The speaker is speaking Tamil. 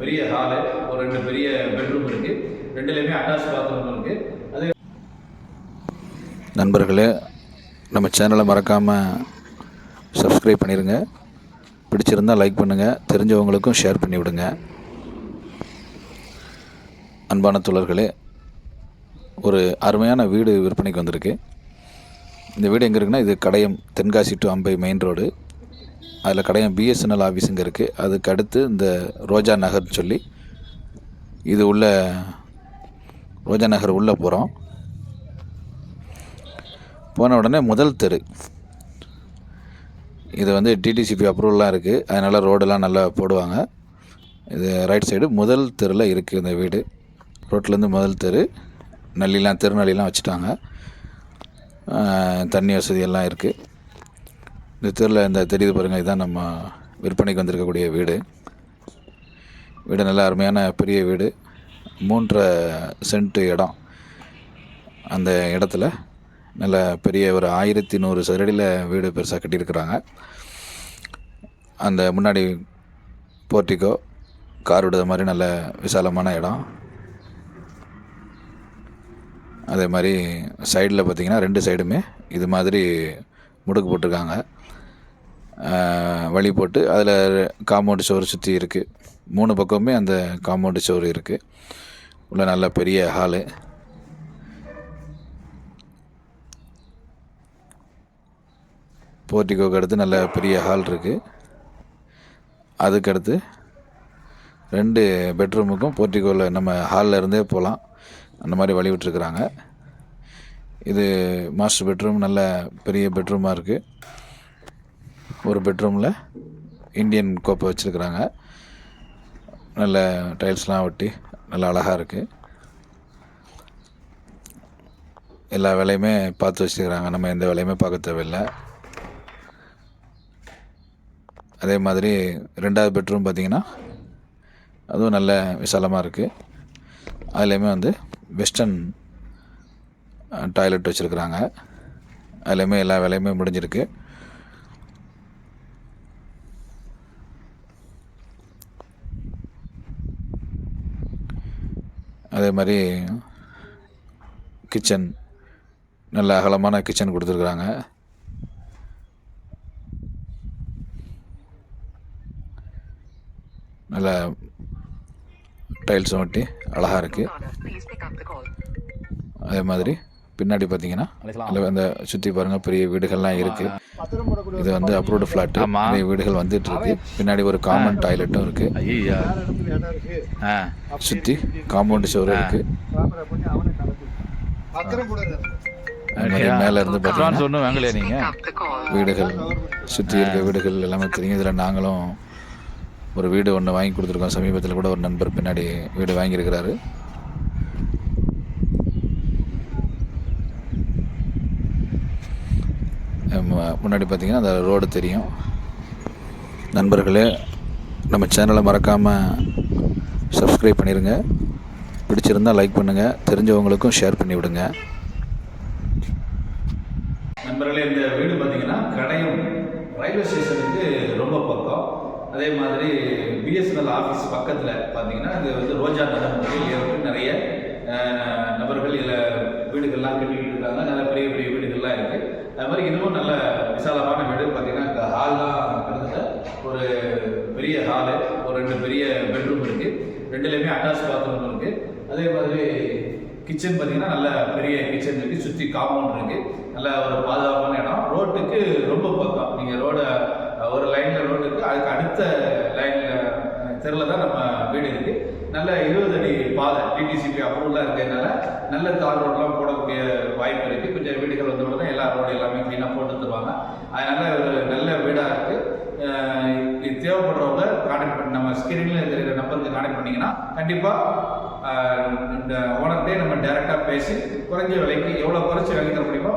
பெரிய ஹாலு, ஒரு 2 பெரிய பெட்ரூம் இருக்குது. 2லேயுமே அட்டாச் பாத்ரூம் இருக்குது. அது நண்பர்களே, நம்ம சேனலை மறக்காமல் சப்ஸ்கிரைப் பண்ணிடுங்க. பிடிச்சிருந்தால் லைக் பண்ணுங்கள், தெரிஞ்சவங்களுக்கும் ஷேர் பண்ணிவிடுங்க. அன்பான தோழர்களே, ஒரு அருமையான வீடு விற்பனைக்கு வந்திருக்கு. இந்த வீடு எங்கே இருக்குன்னா, இது கடையம், தென்காசி டு அம்பை மெயின் ரோடு. அதில் கடையம் பிஎஸ்என்எல் ஆஃபீஸ் இங்கே இருக்குது. அதுக்கு அடுத்து இந்த ரோஜா நகர்னு சொல்லி இது உள்ள ரோஜா நகர் உள்ளே போகிறோம். போன உடனே முதல் தெரு, இது வந்து டிடிசிபி அப்ரூவல்லாம் இருக்குது. அதனால் ரோடெல்லாம் நல்லா போடுவாங்க. இது ரைட் சைடு முதல் தெருவில் இருக்குது இந்த வீடு. ரோட்லேருந்து முதல் தெரு, நல்லிலாம் திருநள்ளிலாம் வச்சுட்டாங்க. தண்ணி வசதி எல்லாம் இருக்குது. இந்த தெருவில் இந்த தெரியுது பாருங்கள், இதுதான் நம்ம விற்பனைக்கு வந்திருக்கக்கூடிய வீடு. வீடு நல்ல அருமையான பெரிய வீடு, 3.5 சென்ட் இடம். அந்த இடத்துல நல்ல பெரிய ஒரு 1100 சதுரடியில் வீடு பெருசாக கட்டியிருக்கிறாங்க. அந்த முன்னாடி போர்ட்டிகோ, கார் விடுற மாதிரி நல்ல விசாலமான இடம். அதே மாதிரி சைடில் பார்த்திங்கன்னா 2 சைடுமே இது மாதிரி முடுக்கு போட்டிருக்காங்க. வழி போட்டு அதில் காம்பவுண்டு சுவர் சுற்றி இருக்குது. 3 பக்கமுமே அந்த காம்பவுண்டு சுவர் இருக்குது. உள்ள நல்ல பெரிய ஹாலு. போர்ட்டிகோக்கு அடுத்து நல்ல பெரிய ஹால் இருக்குது. அதுக்கடுத்து 2 பெட்ரூமுக்கும் போர்ட்டிகோவில் நம்ம ஹாலில் இருந்தே போகலாம், அந்த மாதிரி வழி விட்டுருக்குறாங்க. இது மாஸ்டர் பெட்ரூம், நல்ல பெரிய பெட்ரூமாக இருக்குது. ஒரு பெட்ரூமில் இந்தியன் கோப்பை வச்சுருக்குறாங்க. நல்ல டைல்ஸ்லாம் ஒட்டி நல்லா அழகாக இருக்குது. எல்லா வேலையுமே பார்த்து வச்சுருக்குறாங்க, நம்ம எந்த வேலையுமே பார்க்க தேவையில்லை. அதே மாதிரி 2வது பெட்ரூம் பார்த்திங்கன்னா அதுவும் நல்ல விசாலமாக இருக்குது. அதுலேயுமே வந்து வெஸ்டர்ன் டாய்லெட் வச்சுருக்குறாங்க. அதுலேயுமே எல்லா வேலையுமே முடிஞ்சிருக்கு. அதே மாதிரி கிச்சன், நல்ல அகலமான கிச்சன் கொடுத்துருக்குறாங்க. நல்ல டைல்ஸும் ஒட்டி அழகாக இருக்குது. அதே மாதிரி பின்னாடி பார்த்தீங்கன்னா அந்த சுற்றி பாருங்கள், பெரிய வீடுகள்லாம் இருக்குது. இது வந்து அப்ரூவ்டு ஃப்ளாட்டு. நிறைய வீடுகள் வந்துட்டு இருக்கு. பின்னாடி ஒரு காமன் டாய்லெட்டும் இருக்குது. சுற்றி காம்பவுண்டு சுவர் இருக்குது. மேலே இருந்து பார்த்தீங்கன்னா நீங்கள் வீடுகள் சுற்றி இருக்க வீடுகள் எல்லாமே தெரியும். இதில் நாங்களும் ஒரு வீடு ஒன்று வாங்கி கொடுத்துருக்கோம். சமீபத்தில் கூட ஒரு நண்பர் பின்னாடி வீடு வாங்கியிருக்கிறாரு. முன்னாடி பார்த்திங்கன்னா அந்த ரோடு தெரியும். நண்பர்களே, நம்ம சேனலை மறக்காமல் சப்ஸ்கிரைப் பண்ணிடுங்க. பிடிச்சிருந்தால் லைக் பண்ணுங்கள், தெரிஞ்சவங்களுக்கும் ஷேர் பண்ணிவிடுங்க. நண்பர்களே, இந்த வீடு பார்த்திங்கன்னா கடையம் ரயில்வே ஸ்டேஷனுக்கு ரொம்ப பக்கம். அதே மாதிரி பிஎஸ்என்எல் ஆஃபீஸ் பக்கத்தில் பார்த்திங்கன்னா இது வந்து ரோஜா நகர் நிறைய நபர்கள் இதில் வீடுகள்லாம் கட்டிக்கிட்டு இருக்காங்க. நல்ல பெரிய பெரிய வீடுகள்லாம் இருக்குது. அது மாதிரி இதுவும் நல்ல விசாலமான வீடு. பார்த்திங்கன்னா இந்த ஹால்லாம் கிட்டத்தட்ட ஒரு பெரிய ஹாலு, ஒரு 2 பெரிய பெட்ரூம் இருக்குது. 2லேயுமே அட்டாச் பாத்ரூம் இருக்குது. அதே மாதிரி கிச்சன் பார்த்திங்கன்னா நல்ல பெரிய கிச்சன் இருக்குது. சுற்றி காம்பவுண்ட் இருக்குது. நல்ல ஒரு பாதுகாப்பான இடம். ரோட்டுக்கு ரொம்ப பக்கம். நீங்கள் ஒரு லைனில் ரோட்டுக்கு, அதுக்கு அடுத்த லைனில் தெருவில் தான் நம்ம வீடு இருக்குது. நல்ல 20 அடி பாதை, டிடிசிபி அப்ரூவலாக இருக்கிறதுனால நல்ல தார் ரோடெலாம் போடக்கூடிய வாய்ப்பு இருக்குது. கொஞ்சம் வீடுகள் வந்த உடனே எல்லா ரோடு எல்லாமே க்ளீனாக போட்டு தருவாங்க. அதனால் ஒரு நல்ல வீடாக இருக்குது. இது தேவைப்படுறவங்க கான்டாக்ட் பண்ணி நம்ம ஸ்கிரீனில் இருக்கிற நம்பருக்கு கான்டாக்ட் பண்ணிங்கன்னா கண்டிப்பாக இந்த ஓனர்கிட்டே நம்ம டைரெக்டாக பேசி குறைஞ்ச விலைக்கு எவ்வளோ குறைச்சி வாங்கி தர முடியுமோ